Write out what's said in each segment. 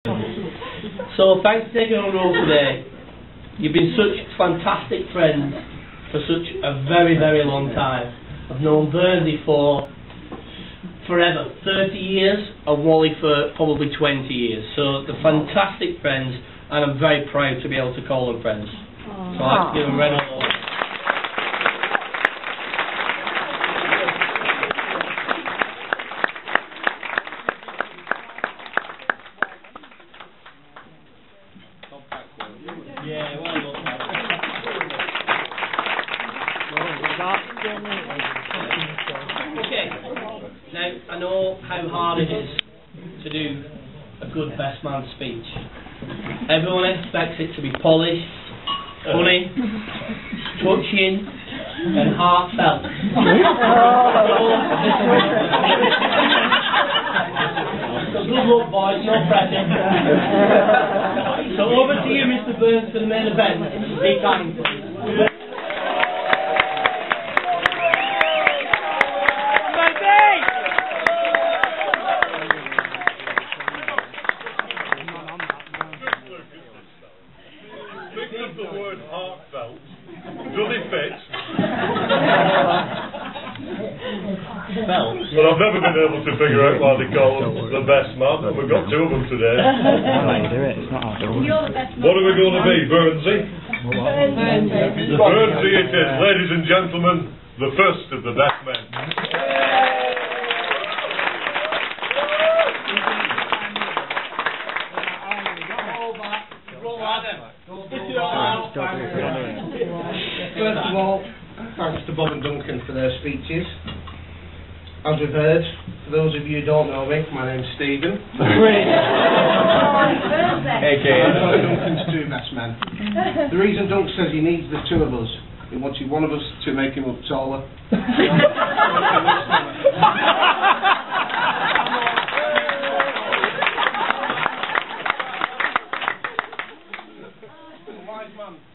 So thanks for taking on the road today. You've been such fantastic friends for such a very, very long time. I've known Bernsey for forever, 30 years, and Wally for probably 20 years. So they're fantastic friends, and I'm very proud to be able to call them friends. So I'd like to give them a round of applause. Yeah, well done. Okay, now I know how hard it is to do a good best man speech. Everyone expects it to be polished, funny, touching, and heartfelt. Good luck, boys, no pressure. So over to you, Mr. Burns, for the main event. Be kind, please. Think of the word heartfelt. Does it fit? But I've never been able to figure out why they call him the best man, and we've got two of them today. What are we going to be, Bernsey? The Bernsey it is, ladies and gentlemen, the first of the best men. First of all, thanks to Bob and Duncan for their speeches. As we've heard, for those of you who don't know me, my name's Stephen. Duncan's two best men. The reason Dunk says he needs the two of us, he wanted one of us to make him look taller.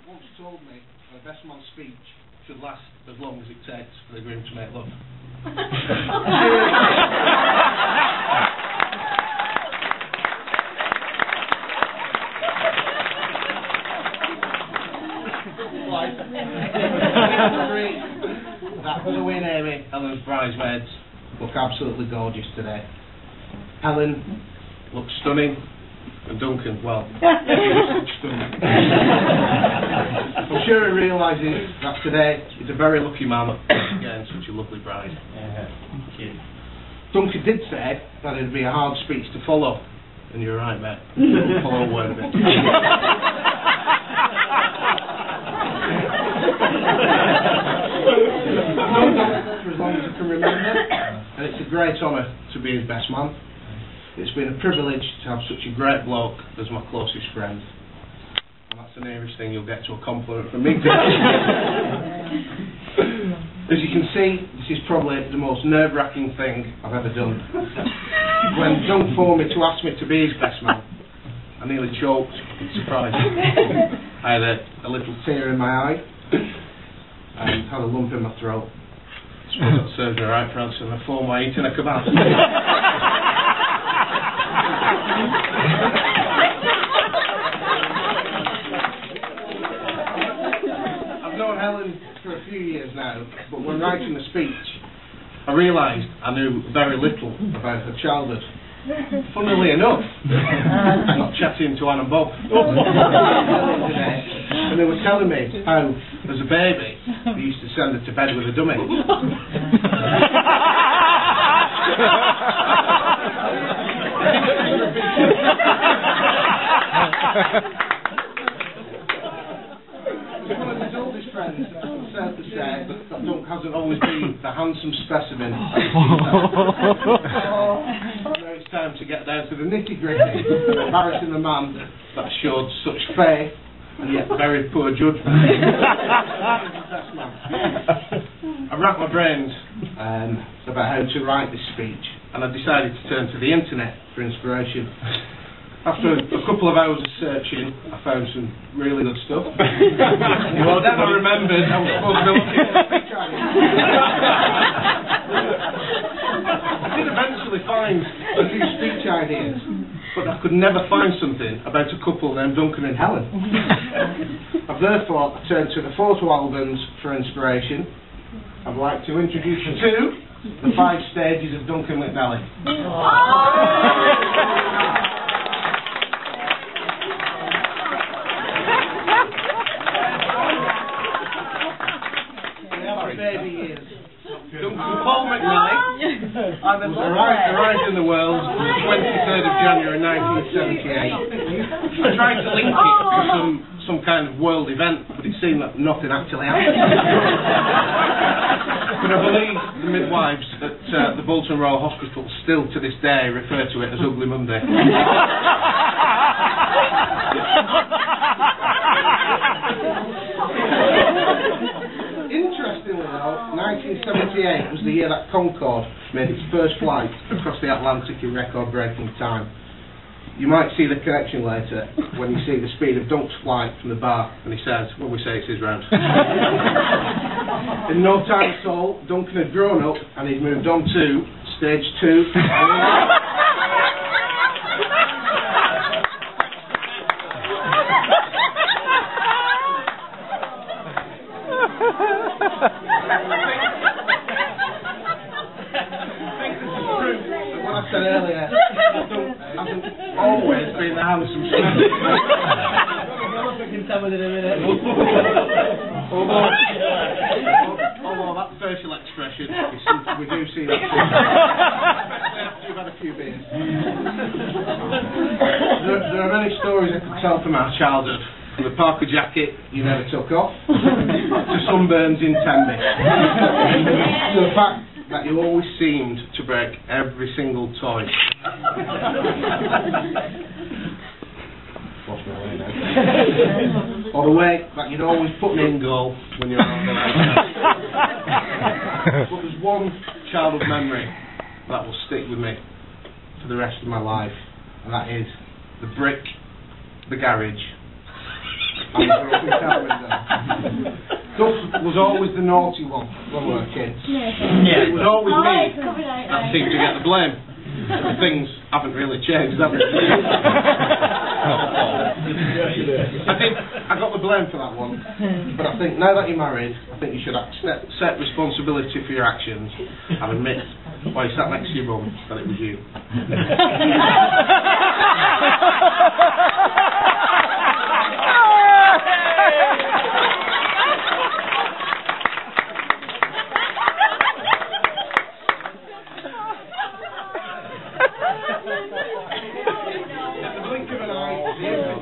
Once told me the best man's speech should last as long as it takes for the groom to make love. That Louie and Amy, Helen's bridesmaids, look absolutely gorgeous today. Helen looks stunning. And Duncan, well, stunning. I'm sure he realises that today he's a very lucky man getting such a lovely bride. Duncan did say that it'd be a hard speech to follow, and you're right, mate. Follow a word of it. I've known Duncan for as long as I can remember, and it's a great honour to be his best man. It's been a privilege to have such a great bloke as my closest friend. And that's the nearest thing you'll get to a compliment from me today. As you can see, this is probably the most nerve-wracking thing I've ever done. When Dunk phoned me to ask me to be his best man, I nearly choked in surprise. I had a little tear in my eye and had a lump in my throat. I suppose that served me right for answering the phone while eating a kebab. I've known Helen for a few years now, but when writing the speech, I realised I knew very little about her childhood. Funnily enough, I'm not chatting to Anne and Bob today, and they were telling me how, as a baby, they used to send her to bed with a dummy. One of his oldest friends said to say that Dunk hasn't always been the handsome specimen. Now it's time to get down to the nitty-gritty, embarrassing the man that showed such faith and yet very poor judgment. I racked my brains about how to write this speech, and I decided to turn to the internet for inspiration. After a couple of hours of searching, I found some really good stuff. Well, then I remembered I was supposed to be looking at speech ideas. I did eventually find a few speech ideas, but I could never find something about a couple named Duncan and Helen. I've therefore turned to the photo albums for inspiration. I'd like to introduce you to the 5 stages of Duncan McNally. Baby years. Duncan Paul McNally arrived in the world on the 23rd of January 1978. I tried to link it to some kind of world event, but it seemed that nothing actually happened. But I believe the midwives at the Bolton Royal Hospital still to this day refer to it as Ugly Monday. Interestingly though, 1978 was the year that Concorde made its first flight across the Atlantic in record-breaking time. You might see the connection later when you see the speed of Dunk's flight from the bar and he says, well, we say it's his round. In no time at all, Duncan had grown up and he'd moved on to stage 2. What I said earlier, hasn't always been the handsome son. Although that facial expression, we do see that too. Especially after you've had a few beers. There are many stories I could tell from our childhood. From the Parker jacket you never took off, to sunburns in Tenby, to the fact that you always seemed to break every single toy. Lost my way now. Or the way that you'd always put me in goal when you're on the line. But there's one childhood memory that will stick with me for the rest of my life, and that is the brick, the garage, and the broken car window. Duff was always the naughty one when we were kids. Yeah. It was always me that seemed to get the blame. And things haven't really changed, have they? I got the blame for that one. But I think now that you're married, I think you should accept responsibility for your actions and admit while you sat next to your mum that it was you.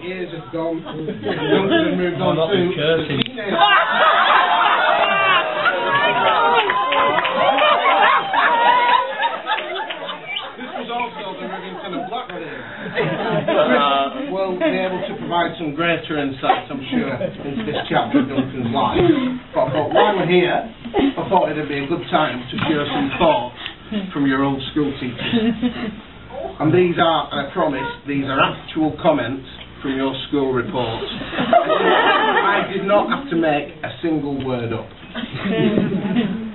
Years have gone. Duncan had moved on to the teenage. This was also the Rivington and Blackburn era. Chris will be able to provide some greater insights, I'm sure, into this chapter of Duncan's life. But I thought, while we're here, I thought it'd be a good time to share some thoughts from your old school teachers. And these are, and I promise, these are actual comments from your school report. I did not have to make a single word up.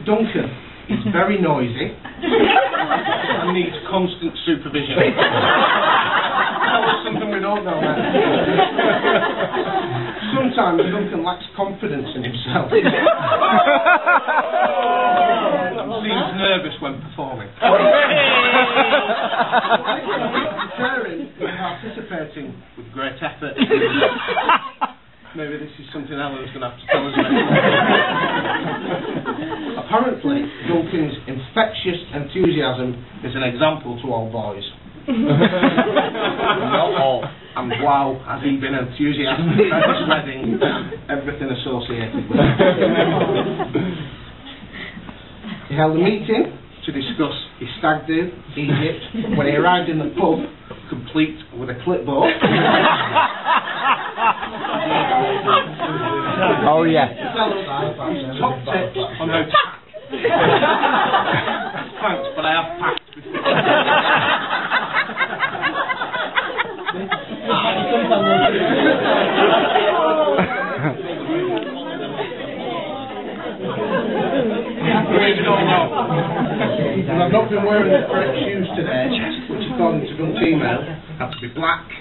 Duncan is very noisy and needs constant supervision. That was something we don't know now. Sometimes Duncan lacks confidence in himself. Seems nervous when performing. Preparing and participating with great effort. Maybe this is something Alan's going to have to tell us about. Apparently, Duncan's infectious enthusiasm is an example to all boys. Not all. And wow, has he been enthusiastic about his wedding and everything associated with it. He held a meeting to discuss his stag do, Egypt, when he arrived in the pub, complete with a clipboard. Oh yeah. His top tips on how to pack. Thanks, but I have packed before. And I've not been wearing the correct shoes today, which according to Dunk's email, had to be black.